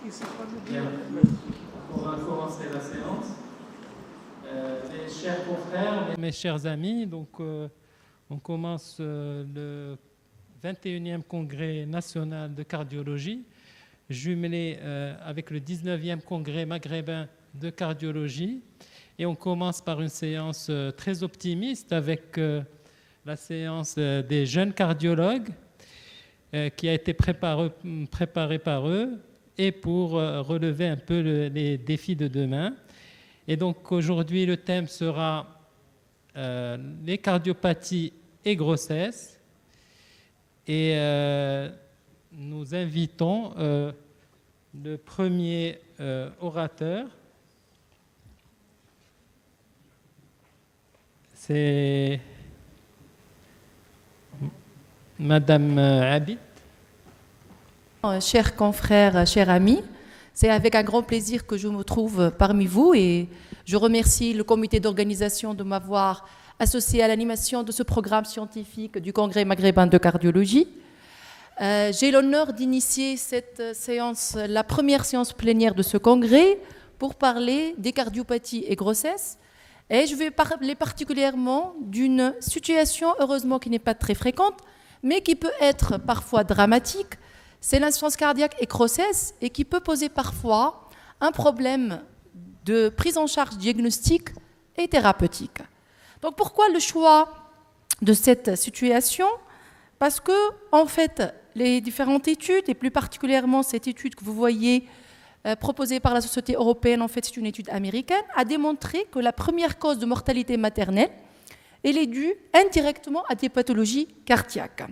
Bien, on va commencer la séance. Mes chers confrères, mes chers amis, donc on commence le 21e congrès national de cardiologie, jumelé avec le 19e congrès maghrébin de cardiologie. Et on commence par une séance très optimiste avec la séance des jeunes cardiologues qui a été préparée par eux et pour relever un peu les défis de demain. Et donc aujourd'hui, le thème sera les cardiopathies et grossesse. Et nous invitons le premier orateur. C'est Madame Abid. Chers confrères, chers amis, c'est avec un grand plaisir que je me trouve parmi vous et je remercie le comité d'organisation de m'avoir associé à l'animation de ce programme scientifique du Congrès maghrébin de cardiologie. J'ai l'honneur d'initier cette séance, la première séance plénière de ce congrès, pour parler des cardiopathies et grossesses. Et je vais parler particulièrement d'une situation, heureusement, qui n'est pas très fréquente, mais qui peut être parfois dramatique. C'est l'insuffisance cardiaque et grossesse et qui peut poser parfois un problème de prise en charge diagnostique et thérapeutique. Donc pourquoi le choix de cette situation? Parce que, en fait, les différentes études, et plus particulièrement cette étude que vous voyez proposée par la Société européenne, en fait c'est une étude américaine, a démontré que la première cause de mortalité maternelle, elle est due indirectement à des pathologies cardiaques.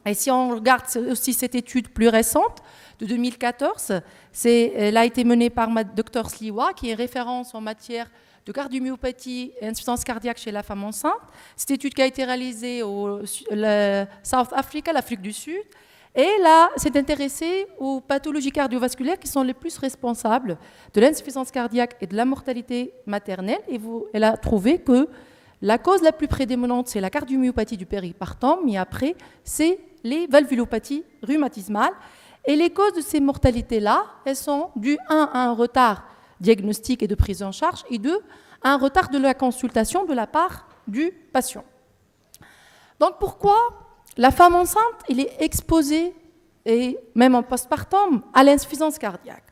Et si on regarde aussi cette étude plus récente, de 2014, elle a été menée par Dr Sliwa, qui est référence en matière de cardiomyopathie et insuffisance cardiaque chez la femme enceinte. Cette étude qui a été réalisée au South Africa, l'Afrique du Sud, et là, s'est intéressée aux pathologies cardiovasculaires qui sont les plus responsables de l'insuffisance cardiaque et de la mortalité maternelle. Et elle a trouvé que la cause la plus prédominante, c'est la cardiomyopathie du péripartum, mais après, c'est les valvulopathies rhumatismales. Et les causes de ces mortalités-là, elles sont dues, à un retard diagnostique et de prise en charge, et deux, à un retard de la consultation de la part du patient. Donc pourquoi la femme enceinte, elle est exposée, et même en postpartum, à l'insuffisance cardiaque?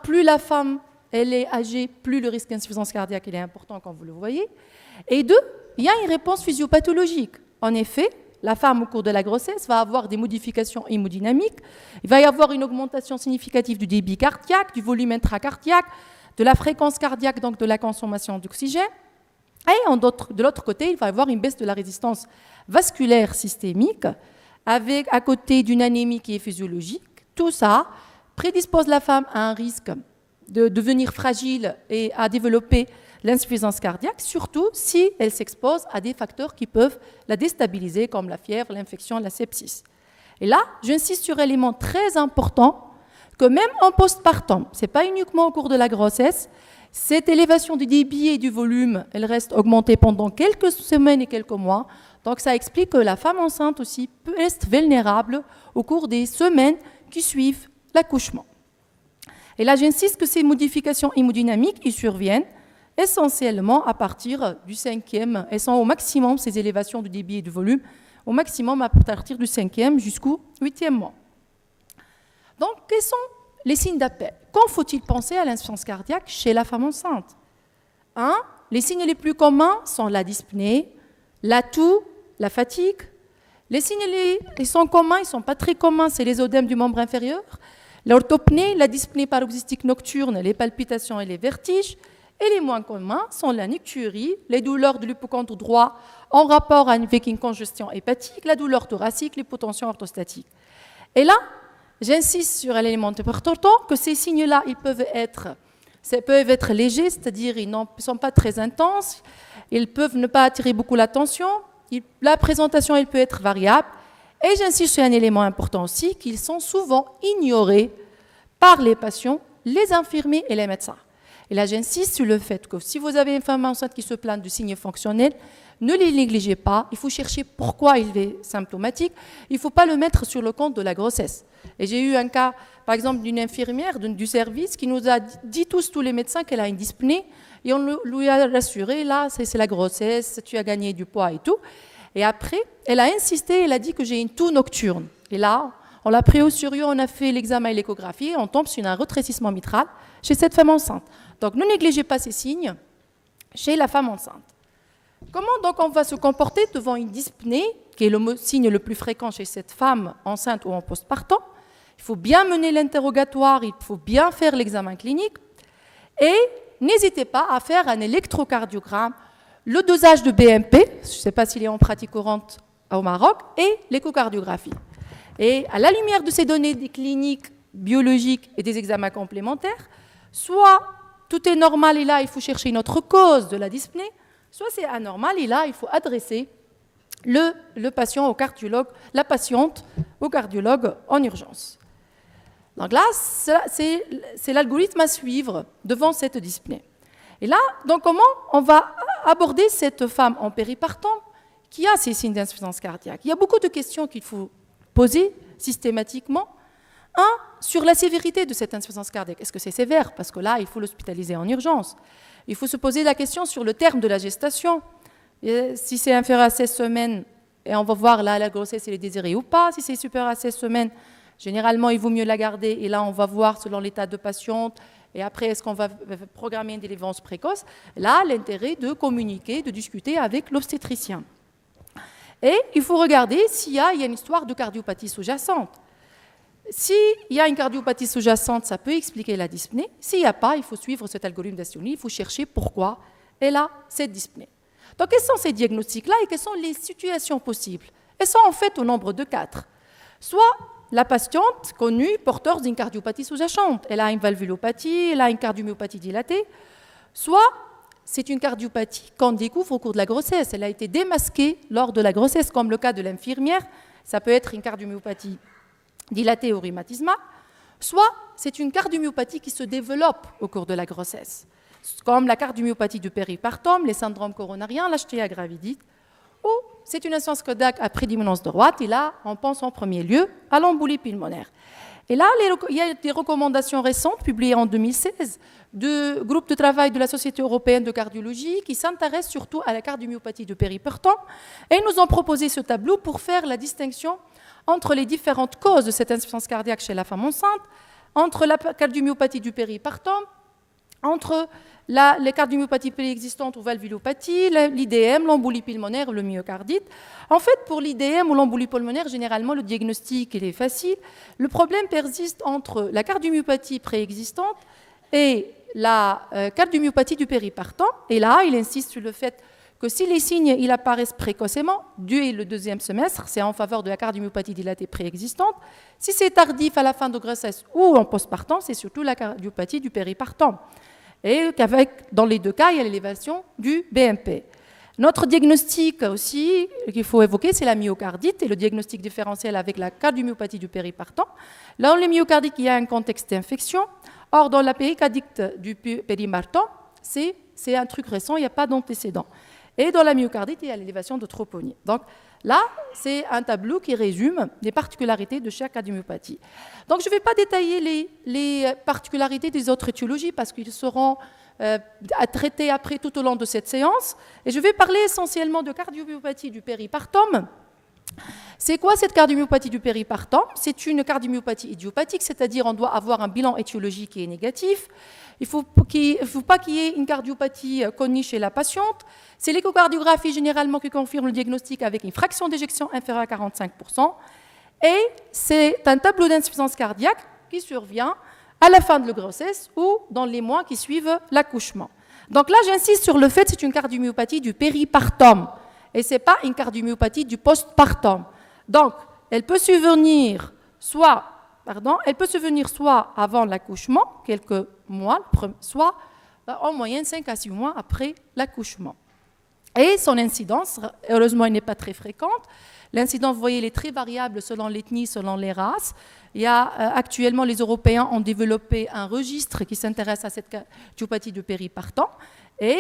Plus la femme elle est âgée, plus le risque d'insuffisance cardiaque il est important, comme vous le voyez. Et deux, il y a une réponse physiopathologique. En effet, la femme, au cours de la grossesse, va avoir des modifications hémodynamiques. Il va y avoir une augmentation significative du débit cardiaque, du volume intracardiaque, de la fréquence cardiaque, donc de la consommation d'oxygène. Et de l'autre côté, il va y avoir une baisse de la résistance vasculaire systémique, avec à côté d'une anémie qui est physiologique. Tout ça prédispose la femme à un risque de devenir fragile et à développer l'insuffisance cardiaque, surtout si elle s'expose à des facteurs qui peuvent la déstabiliser, comme la fièvre, l'infection, la sepsis. Et là, j'insiste sur un élément très important, que même en postpartum, ce n'est pas uniquement au cours de la grossesse, cette élévation du débit et du volume, elle reste augmentée pendant quelques semaines et quelques mois. Donc ça explique que la femme enceinte aussi peut être vulnérable au cours des semaines qui suivent l'accouchement. Et là, j'insiste que ces modifications hémodynamiques, ils surviennent essentiellement à partir du 5e, elles sont au maximum, ces élévations du débit et du volume, au maximum à partir du 5e jusqu'au 8e mois. Donc, quels sont les signes d'appel? Quand faut-il penser à l'insuffisance cardiaque chez la femme enceinte? Les signes les plus communs sont la dyspnée, la toux, la fatigue. Les signes ils sont communs, ils ne sont pas très communs, c'est les œdèmes du membre inférieur, l'orthopnée, la dyspnée paroxystique nocturne, les palpitations et les vertiges. Et les moins communs sont la nicturie, les douleurs de l'hypocondre droit en rapport avec une congestion hépatique, la douleur thoracique, l'hypotension orthostatique. Et là, j'insiste sur un élément important, que ces signes-là, ils peuvent être légers, c'est-à-dire ils ne sont pas très intenses, ils peuvent ne pas attirer beaucoup l'attention, la présentation elle peut être variable, et j'insiste sur un élément important aussi, qu'ils sont souvent ignorés par les patients, les infirmiers et les médecins. Et là, j'insiste sur le fait que si vous avez une femme enceinte qui se plaint de signes fonctionnels, Ne les négligez pas, il faut chercher pourquoi il est symptomatique. Il ne faut pas le mettre sur le compte de la grossesse. Et j'ai eu un cas, par exemple, d'une infirmière du service qui nous a dit tous les médecins qu'elle a une dyspnée, et on lui a rassuré, là, c'est la grossesse, tu as gagné du poids et tout. Et après, elle a insisté, elle a dit que j'ai une toux nocturne. Et là, on l'a pris au sérieux, on a fait l'examen et l'échographie, et on tombe sur un rétrécissement mitral chez cette femme enceinte. Donc, ne négligez pas ces signes chez la femme enceinte. Comment donc on va se comporter devant une dyspnée, qui est le signe le plus fréquent chez cette femme enceinte ou en postpartum? Il faut bien mener l'interrogatoire, il faut bien faire l'examen clinique, et n'hésitez pas à faire un électrocardiogramme, le dosage de BMP, je ne sais pas s'il est en pratique courante au Maroc, et l'échocardiographie. Et à la lumière de ces données des cliniques biologiques et des examens complémentaires, soit tout est normal et là, il faut chercher une autre cause de la dyspnée, soit c'est anormal et là, il faut adresser le patient au cardiologue, la patiente au cardiologue en urgence. Donc là, c'est l'algorithme à suivre devant cette dyspnée. Et là, donc comment on va aborder cette femme en péripartum qui a ces signes d'insuffisance cardiaque? Il y a beaucoup de questions qu'il faut poser systématiquement. Un, sur la sévérité de cette insuffisance cardiaque. Est-ce que c'est sévère? Parce que là, il faut l'hospitaliser en urgence. Il faut se poser la question sur le terme de la gestation. Et si c'est inférieur à 16 semaines, et on va voir là la grossesse, elle est désirée ou pas. Si c'est supérieur à 16 semaines, généralement, il vaut mieux la garder. Et là, on va voir selon l'état de patiente. Et après, est-ce qu'on va programmer une délivrance précoce? Là, l'intérêt de communiquer, de discuter avec l'obstétricien. Et il faut regarder s'il y a une histoire de cardiopathie sous-jacente. S'il y a une cardiopathie sous-jacente, ça peut expliquer la dyspnée. S'il n'y a pas, il faut suivre cet algorithme d'Ascioni, il faut chercher pourquoi elle a cette dyspnée. Donc, quels sont ces diagnostics-là et quelles sont les situations possibles? Elles sont en fait au nombre de 4. Soit la patiente connue porteuse d'une cardiopathie sous-jacente, elle a une valvulopathie, elle a une cardiomyopathie dilatée, soit c'est une cardiopathie qu'on découvre au cours de la grossesse. Elle a été démasquée lors de la grossesse, comme le cas de l'infirmière. Ça peut être une cardiomyopathie dilatée ou rhumatismale, soit c'est une cardiomyopathie qui se développe au cours de la grossesse, comme la cardiomyopathie du péripartum, les syndromes coronariens, l'HTA gravidite, ou c'est une insuffisance cardiaque à prédominance droite, et là, on pense en premier lieu à l'embolie pulmonaire. Et là, il y a des recommandations récentes, publiées en 2016, du groupe de travail de la Société européenne de cardiologie, qui s'intéresse surtout à la cardiomyopathie du péripartum, et ils nous ont proposé ce tableau pour faire la distinction entre les différentes causes de cette insuffisance cardiaque chez la femme enceinte, entre la cardiomyopathie du péripartum, entre les cardiomyopathies préexistantes ou valvulopathie, l'IDM, l'embolie pulmonaire, le myocardite. En fait, pour l'IDM ou l'embolie pulmonaire, généralement, le diagnostic il est facile. Le problème persiste entre la cardiomyopathie préexistante et la cardiomyopathie du péripartum. Et là, il insiste sur le fait que si les signes ils apparaissent précocement, dès le deuxième semestre, c'est en faveur de la cardiomyopathie dilatée préexistante. Si c'est tardif à la fin de grossesse ou en postpartum, c'est surtout la cardiopathie du péripartum. Et qu'avec, dans les deux cas, il y a l'élévation du BMP. Notre diagnostic aussi qu'il faut évoquer, c'est la myocardite et le diagnostic différentiel avec la cardiomyopathie du péripartum. Là, dans les myocardites, il y a un contexte d'infection. Or, dans la péricardite du péripartum, c'est un truc récent, il n'y a pas d'antécédent. Et dans la myocardite, il y a l'élévation de troponie. Donc là, c'est un tableau qui résume les particularités de chaque cardiomyopathie. Donc je ne vais pas détailler les particularités des autres étiologies parce qu'ils seront à traiter après tout au long de cette séance. Et je vais parler essentiellement de cardiomyopathie du péripartum. C'est quoi cette cardiomyopathie du péripartum? C'est une cardiomyopathie idiopathique, c'est-à-dire on doit avoir un bilan étiologique qui est négatif. Il ne faut pas qu'il y ait une cardiopathie connue chez la patiente. C'est l'échocardiographie généralement qui confirme le diagnostic avec une fraction d'éjection inférieure à 45%. Et c'est un tableau d'insuffisance cardiaque qui survient à la fin de la grossesse ou dans les mois qui suivent l'accouchement. Donc là, j'insiste sur le fait que c'est une cardiomyopathie du péripartum et ce n'est pas une cardiomyopathie du postpartum. Donc, elle peut survenir soit avant l'accouchement, quelques mois, soit en moyenne 5 à 6 mois après l'accouchement. Et son incidence, heureusement, elle n'est pas très fréquente. L'incidence, vous voyez, elle est très variable selon l'ethnie, selon les races. Il y a, actuellement, les Européens ont développé un registre qui s'intéresse à cette cardiopathie du péripartum. et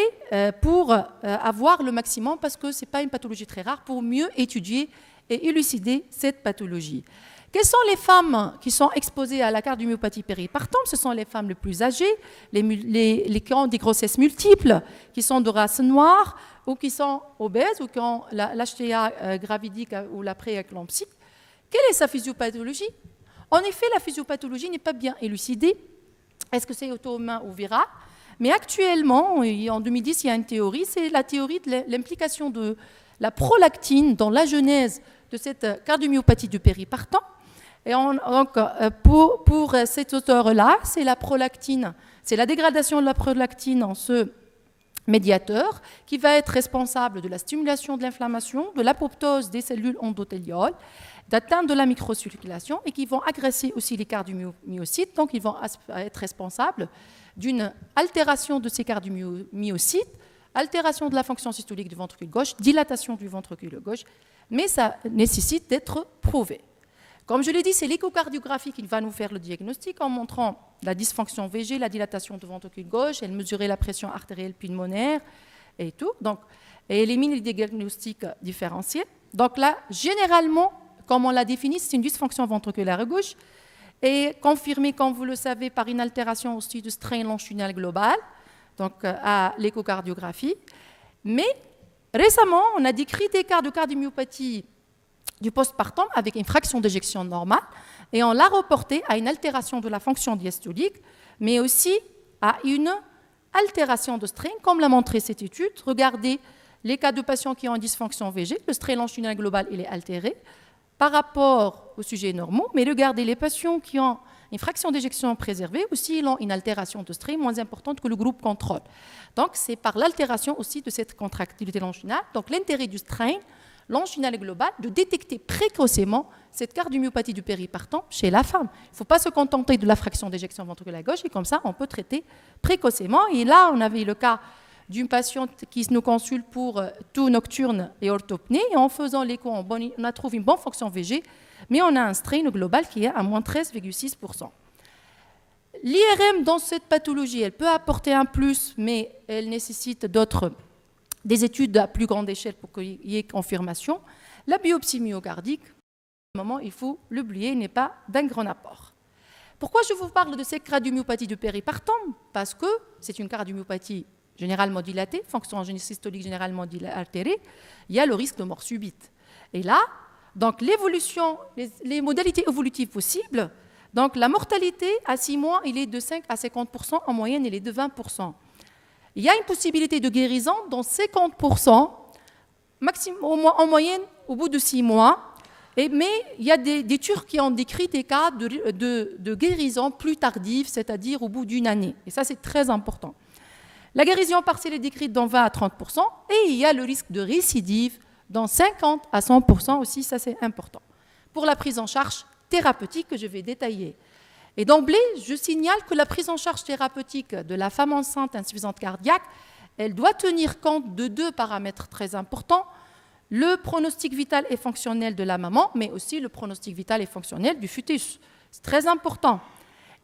pour avoir le maximum, parce que ce n'est pas une pathologie très rare, pour mieux étudier et élucider cette pathologie. Quelles sont les femmes qui sont exposées à la cardiomyopathie péripartante? Ce sont les femmes les plus âgées, les qui ont des grossesses multiples, qui sont de race noire, ou qui sont obèses, ou qui ont l'HTA gravidique ou la prééclampsie. Quelle est sa physiopathologie? En effet, la physiopathologie n'est pas bien élucidée. Est-ce que c'est auto-immun ou viral? Mais actuellement, en 2010, il y a une théorie, c'est la théorie de l'implication de la prolactine dans la genèse de cette cardiomyopathie du péripartant. Et donc, pour cet auteur-là, c'est la prolactine, c'est la dégradation de la prolactine en ce médiateur qui va être responsable de la stimulation de l'inflammation, de l'apoptose des cellules endothéliales, d'atteinte de la microcirculation et qui vont agresser aussi les cardiomyocytes. Donc, ils vont être responsables d'une altération de ces cardiomyocytes, altération de la fonction systolique du ventricule gauche, dilatation du ventricule gauche, mais ça nécessite d'être prouvé. Comme je l'ai dit, c'est l'échocardiographie qui va nous faire le diagnostic en montrant la dysfonction VG, la dilatation du ventricule gauche, elle mesurait la pression artérielle pulmonaire et tout. Donc, et élimine les diagnostics différenciés. Donc là, généralement, comme on l'a défini, c'est une dysfonction ventriculaire gauche et confirmée, comme vous le savez, par une altération aussi du strain longitudinal global, donc à l'échocardiographie. Mais récemment, on a décrit des cas de cardiomyopathie du postpartum avec une fraction d'éjection normale et on l'a reporté à une altération de la fonction diastolique, mais aussi à une altération de strain, comme l'a montré cette étude. Regardez les cas de patients qui ont une dysfonction VG, le strain longitudinal global il est altéré par rapport aux sujets normaux, mais regardez les patients qui ont une fraction d'éjection préservée, aussi ils ont une altération de strain moins importante que le groupe contrôle. Donc c'est par l'altération aussi de cette contractilité longitudinale. Donc l'intérêt du strain longitudinal global de détecter précocement cette cardiomyopathie du péripartant chez la femme. Il ne faut pas se contenter de la fraction d'éjection ventriculaire gauche et comme ça on peut traiter précocement. Et là on avait le cas d'une patiente qui nous consulte pour toux nocturne et orthopnée. Et en faisant l'écho, on a trouvé une bonne fonction VG, mais on a un strain global qui est à moins 13,6%. L'IRM dans cette pathologie, elle peut apporter un plus, mais elle nécessite des études à plus grande échelle pour qu'il y ait confirmation. La biopsie myocardique, à un moment, il faut l'oublier, n'est pas d'un grand apport. Pourquoi je vous parle de cette cardiomyopathie du péripartum? Parce que c'est une cardiomyopathie généralement dilatée, fonction systolique généralement altérée, il y a le risque de mort subite. Et là, donc l'évolution, les modalités évolutives possibles, donc la mortalité à 6 mois, il est de 5 à 50%, en moyenne, il est de 20%. Il y a une possibilité de guérison dans 50%, en moyenne au bout de 6 mois, mais il y a des Turcs qui ont décrit des cas de guérison plus tardive, c'est-à-dire au bout d'une année. Et ça, c'est très important. La guérison partielle est décrite dans 20 à 30% et il y a le risque de récidive dans 50 à 100% aussi, ça c'est important. Pour la prise en charge thérapeutique que je vais détailler. Et d'emblée, je signale que la prise en charge thérapeutique de la femme enceinte insuffisante cardiaque, elle doit tenir compte de 2 paramètres très importants, le pronostic vital et fonctionnel de la maman, mais aussi le pronostic vital et fonctionnel du fœtus. C'est très important.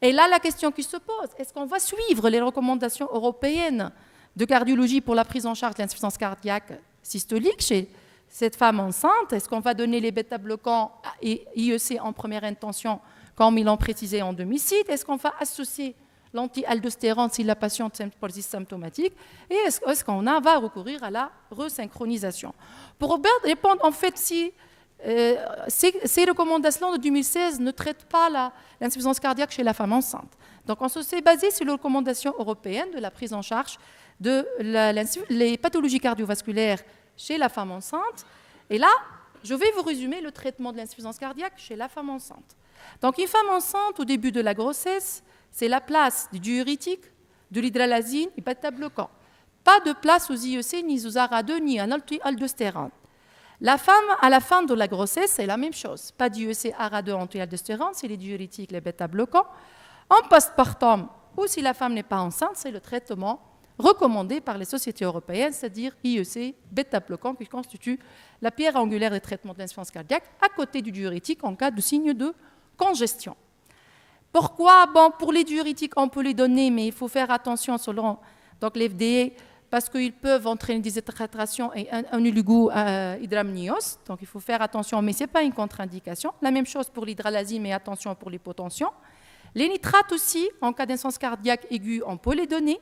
Et là, la question qui se pose, est-ce qu'on va suivre les recommandations européennes de cardiologie pour la prise en charge de l'insuffisance cardiaque systolique chez cette femme enceinte? Est-ce qu'on va donner les bêta-bloquants et IEC en première intention, comme ils l'ont précisé en 2006? Est-ce qu'on va associer l'anti-aldostérone si la patiente persiste symptomatique? Et est-ce qu'on va recourir à la resynchronisation? Pour répondre, en fait, si ces recommandations de 2016 ne traitent pas l'insuffisance cardiaque chez la femme enceinte. Donc on s'est basé sur les recommandations européennes de la prise en charge de les pathologies cardiovasculaires chez la femme enceinte. Et là, je vais vous résumer le traitement de l'insuffisance cardiaque chez la femme enceinte. Donc une femme enceinte, au début de la grossesse, c'est la place du diurétique, de l'hydralazine et bêta-bloquant. Pas de place aux IEC, ni aux ARA2, ni à l'aldostérone. La femme, à la fin de la grossesse, c'est la même chose. Pas d'IEC ARA2 anti-aldostérone, c'est les diurétiques, les bêta-bloquants. En postpartum, ou si la femme n'est pas enceinte, c'est le traitement recommandé par les sociétés européennes, c'est-à-dire IEC, bêta-bloquants, qui constituent la pierre angulaire des traitements de l'insuffisance cardiaque, à côté du diurétique en cas de signe de congestion. Pourquoi? Bon, pour les diurétiques, on peut les donner, mais il faut faire attention selon l'FDA parce qu'ils peuvent entraîner des déshydratations et un oligo-hydramnios. Donc, il faut faire attention, mais ce n'est pas une contre-indication. La même chose pour l'hydralazine, mais attention pour l'hypotension. Les nitrates aussi, en cas d'insuffisance cardiaque aiguë, on peut les donner.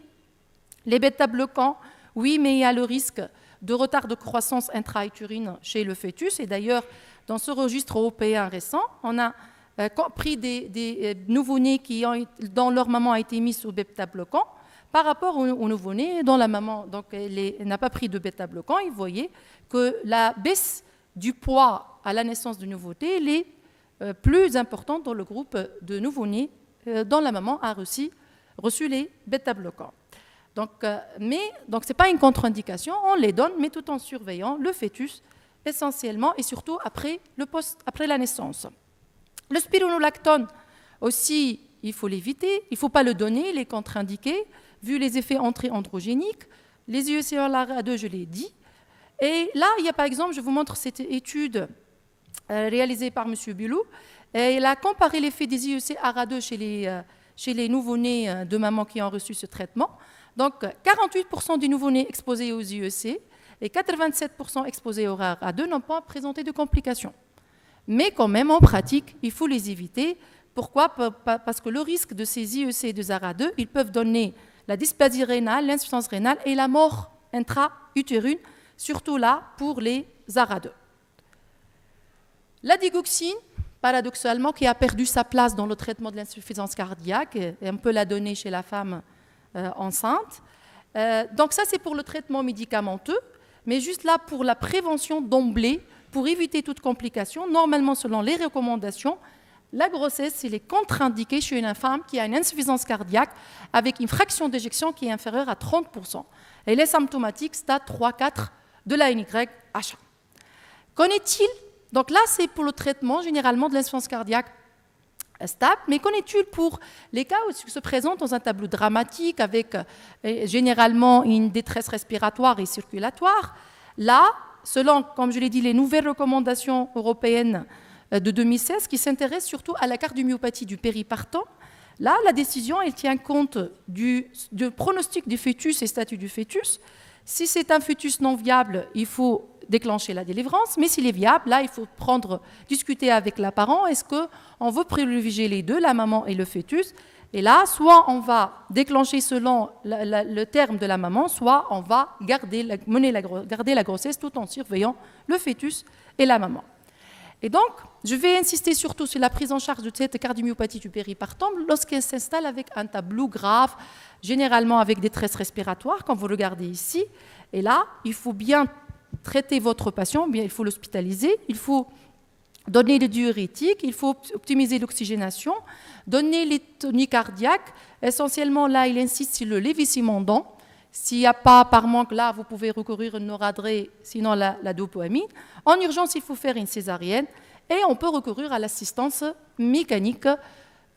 Les bêta-bloquants, oui, mais il y a le risque de retard de croissance intra-utérine chez le fœtus. Et d'ailleurs, dans ce registre européen récent, on a pris des nouveau-nés dont leur maman a été mise sous bêta-bloquant par rapport au nouveau-né dont la maman n'a pas pris de bêta-bloquant. Et vous voyez que la baisse du poids à la naissance du nouveau-né est plus importante dans le groupe de nouveau-nés dont la maman a reçu les bêta-bloquants. Donc, ce n'est pas une contre-indication, on les donne, mais tout en surveillant le fœtus essentiellement et surtout après la naissance. Le spironolactone aussi, il faut l'éviter, il ne faut pas le donner, il est contre-indiqué, vu les effets anti-androgéniques. Les IEC ARA2, je l'ai dit. Et là, il y a par exemple, je vous montre cette étude réalisée par M. Bulou. Et il a comparé l'effet des IEC ARA2 chez les nouveau-nés de mamans qui ont reçu ce traitement. Donc, 48% des nouveau-nés exposés aux IEC et 87% exposés au ARA2 n'ont pas présenté de complications. Mais quand même, en pratique, il faut les éviter. Pourquoi ? Parce que le risque de ces IEC et de ARA2, ils peuvent donner la dysplasie rénale, l'insuffisance rénale et la mort intra-utérine, surtout là pour les ARA2. La digoxine, paradoxalement, qui a perdu sa place dans le traitement de l'insuffisance cardiaque, et on peut la donner chez la femme enceinte. Donc ça, c'est pour le traitement médicamenteux, mais juste là pour la prévention d'emblée, pour éviter toute complication. Normalement, selon les recommandations, la grossesse, elle est contre-indiquée chez une femme qui a une insuffisance cardiaque avec une fraction d'éjection qui est inférieure à 30%. Elle est symptomatique, stade 3-4 de la NYHA. Qu'en est-il ? Donc là, c'est pour le traitement généralement de l'insuffisance cardiaque stable, mais qu'en est-il pour les cas où il se présente dans un tableau dramatique avec généralement une détresse respiratoire et circulatoire ? Là, selon, comme je l'ai dit, les nouvelles recommandations européennes de 2016 qui s'intéressent surtout à la cardiomyopathie du péripartum, là, la décision, elle tient compte du pronostic du fœtus et statut du fœtus. Si c'est un fœtus non viable, il faut déclencher la délivrance, mais s'il est viable, là, il faut discuter avec la parent. Est-ce qu'on veut privilégier les deux, la maman et le fœtus ? Et là, soit on va déclencher selon le terme de la maman, soit on va garder la grossesse tout en surveillant le fœtus et la maman. Et donc, je vais insister surtout sur la prise en charge de cette cardiomyopathie du péripartum lorsqu'elle s'installe avec un tableau grave, généralement avec détresse respiratoire, comme vous regardez ici. Et là, il faut bien traiter votre patient, bien, il faut l'hospitaliser, il faut donner des diurétiques, il faut optimiser l'oxygénation, donner les toniques cardiaques. Essentiellement, là, il insiste sur le lévissimandon. S'il n'y a pas par manque, là, vous pouvez recourir à une noradrée, sinon la dopamine. En urgence, il faut faire une césarienne et on peut recourir à l'assistance mécanique,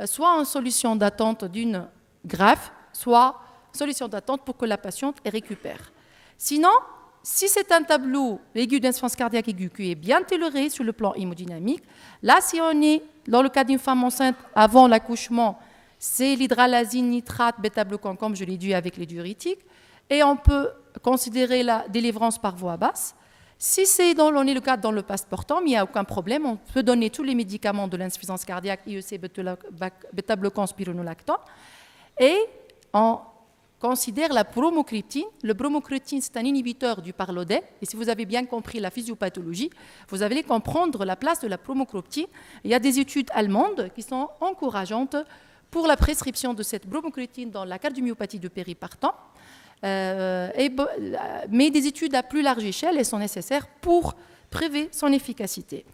soit en solution d'attente d'une greffe, soit solution d'attente pour que la patiente récupère. Sinon, si c'est un tableau aigu d'insuffisance cardiaque aiguë qui est bien toléré sur le plan hémodynamique, là, si on est dans le cas d'une femme enceinte avant l'accouchement, c'est l'hydralazine, nitrate, bêta-bloquant, comme je l'ai dit avec les diurétiques, et on peut considérer la délivrance par voie basse. Si on est le cas dans le postpartum, il n'y a aucun problème, on peut donner tous les médicaments de l'insuffisance cardiaque, IEC, bêta-bloquant, spironolactone, et on considère la bromocriptine. Le bromocriptine, c'est un inhibiteur du parlodé. Et si vous avez bien compris la physiopathologie, vous allez comprendre la place de la bromocriptine. Il y a des études allemandes qui sont encourageantes pour la prescription de cette bromocriptine dans la cardiomyopathie du péripartum. Mais des études à plus large échelle elles sont nécessaires pour prouver son efficacité.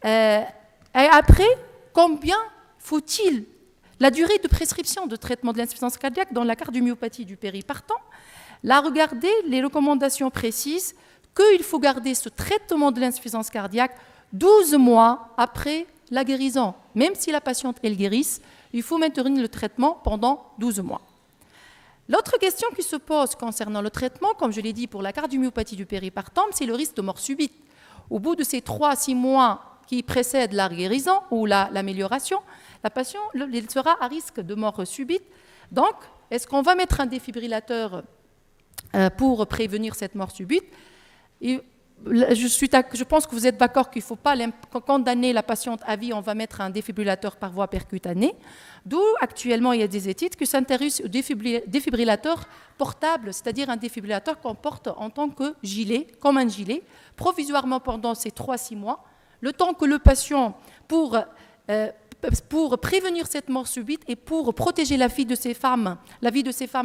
Et après, combien faut-il la durée de prescription de traitement de l'insuffisance cardiaque dans la cardiomyopathie du péripartum? Là, regardez les recommandations précises qu'il faut garder ce traitement de l'insuffisance cardiaque 12 mois après la guérison. Même si la patiente elle guérisse, il faut maintenir le traitement pendant 12 mois. L'autre question qui se pose concernant le traitement, comme je l'ai dit pour la cardiomyopathie du péripartum, c'est le risque de mort subite. Au bout de ces 3 à 6 mois qui précèdent la guérison ou l'amélioration, la patiente sera à risque de mort subite. Donc, est-ce qu'on va mettre un défibrillateur pour prévenir cette mort subite. Et je pense que vous êtes d'accord qu'il ne faut pas condamner la patiente à vie, on va mettre un défibrillateur par voie percutanée, d'où actuellement il y a des études qui s'intéressent au défibrillateur portable, c'est-à-dire un défibrillateur qu'on porte en tant que gilet, comme un gilet, provisoirement pendant ces 3-6 mois, le temps que le patient, pour prévenir cette mort subite et pour protéger la vie de ces femmes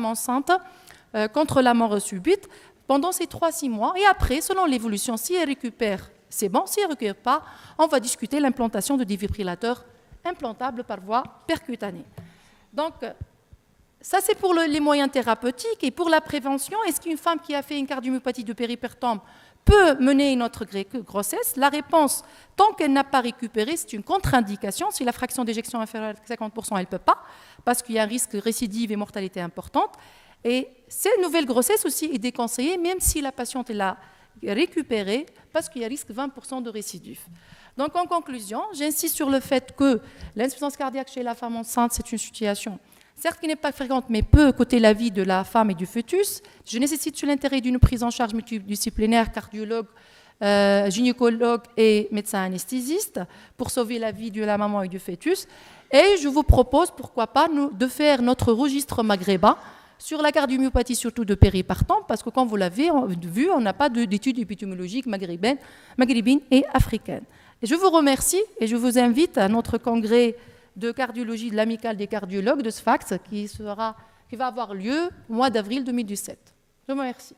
enceintes contre la mort subite, pendant ces 3-6 mois, et après, selon l'évolution, si elle récupère, c'est bon, si elle ne récupère pas, on va discuter l'implantation de défibrillateurs implantables par voie percutanée. Donc, ça c'est pour les moyens thérapeutiques. Et pour la prévention, est-ce qu'une femme qui a fait une cardiomyopathie de péripertome peut mener une autre grossesse? La réponse, tant qu'elle n'a pas récupéré, c'est une contre-indication. Si la fraction d'éjection est inférieure à 50%, elle ne peut pas, parce qu'il y a un risque de récidive et mortalité importante. Et cette nouvelle grossesse aussi est déconseillée, même si la patiente l'a récupérée, parce qu'il y a risque de 20% de récidive. Donc en conclusion, j'insiste sur le fait que l'insuffisance cardiaque chez la femme enceinte, c'est une situation, certes qui n'est pas fréquente, mais peut coûter la vie de la femme et du fœtus. Je nécessite sur l'intérêt d'une prise en charge multidisciplinaire, cardiologue, gynécologue et médecin anesthésiste, pour sauver la vie de la maman et du fœtus. Et je vous propose, pourquoi pas, de faire notre registre maghrébin sur la cardiomyopathie, surtout de péripartum, parce que comme vous l'avez vu, on n'a pas d'études épidémiologiques maghrébines et africaines. Et je vous remercie et je vous invite à notre congrès de cardiologie de l'amicale des cardiologues de Sfax qui va avoir lieu au mois d'avril 2017. Je vous remercie.